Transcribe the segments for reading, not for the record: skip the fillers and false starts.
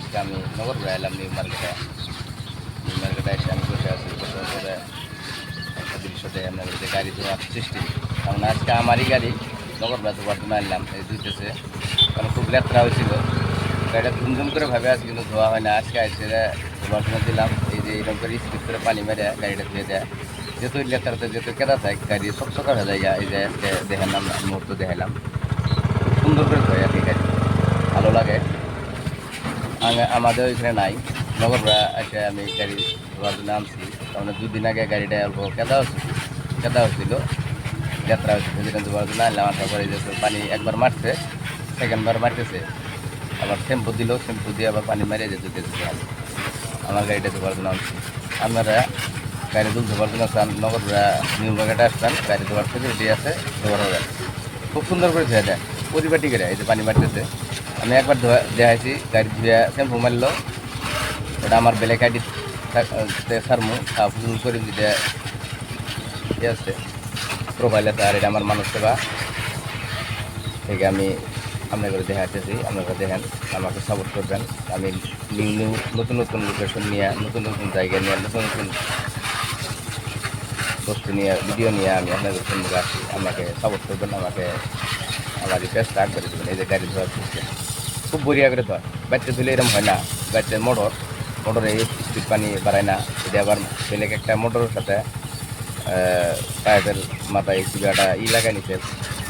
আজকে আমি নগরপুরে এলাম নিউ মার্কেটে এসে আমি বসে আছি বসার পরে একটা দৃশ্য দেখে আপনার যে গাড়ি ধোয়ার সৃষ্টি কারণ আজকে আমারই গাড়ি নগরপুরে ধোয়ার জন্য আনলাম এই ধুইতেছে কারণ খুব লেত্রা হয়েছিল গাড়িটা ঝুমঝুম করে ভাবে আছে কিন্তু ধোয়া হয় না আজকে আইসে ধোয়ার জন্য দিলাম এই যে এরকম করে স্পিড করে পানি মেরে গাড়িটা ধুয়ে দেয় যেহেতু লেত্রাতে যেহেতু কেদা থাকে গাড়ি চকচকা হয়ে যায় এই যে আজকে দেখালাম মুহূর্ত দেখালাম সুন্দর করে ধোয় আর কি গাড়ি ভালো লাগে আমাদের ওইখানে নাই নগরপুরা এসে আমি গাড়ি ধোয়ার জন্য আনছি কারণ 2 দিন আগে গাড়িটা অল্প কেদা হচ্ছিল যাত্রা হচ্ছে সেদিন ধোয়ার জন্য আনলাম আসার পরে যে পানি একবার মারছে সেকেন্ডবার মারতেছে আবার শ্যাম্পু দিল শ্যাম্পু দিয়ে আবার পানি মেরে যেতে দিতেছে আমার গাড়িটা ধোয়ার জন্য আনছি আপনারা গাড়ি ধোয়ার জন্য চান নগরপুরা নিউ মার্কেটে আসতাম গাড়ি ধোয়ার ফেসিলিটি আছে ধোয়ার হবে খুব সুন্দর করে ধুয়ে দেয় পরিপাটি করে এই যে পানি মারতেছে আমি একবার দেখাইছি গাড়ি ধুয়ে শ্যাম্পু মারলো ওটা আমার ব্ল্যাক আইডি সারমু ফুল করে দিতে আছে প্রোফাইলে আর এটা আমার মানুষ সেবা থেকে আমি আপনার করে দেখাইতেছি আপনারা দেখেন আমাকে সাপোর্ট করবেন আমি নতুন নতুন লোকেশন নিয়ে নতুন নতুন জায়গা নিয়ে নতুন নতুন বস্তু নিয়ে ভিডিও নিয়ে আমি আপনাদের সঙ্গে আসি আমাকে সাপোর্ট করবেন আমাকে আমার রিকোয়েস্ট স্টার্ট করে দেবেন এই যে গাড়ি ধোয়ার সিস্টেম খুব বড়িয়া করে ধোয়া বাচ্চা ধুলে এরকম হয় না বাচ্চা মোটরে স্পিড পানি বাড়ায় না এটা আবার বেলেগ একটা মোটরের সাথে পাইপের মাথায় চিবাটা লাগাই নিতে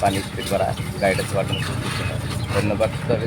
পানি স্পিড বাড়া গাড়িটা ধোয়ার জন্য ধন্যবাদ তবে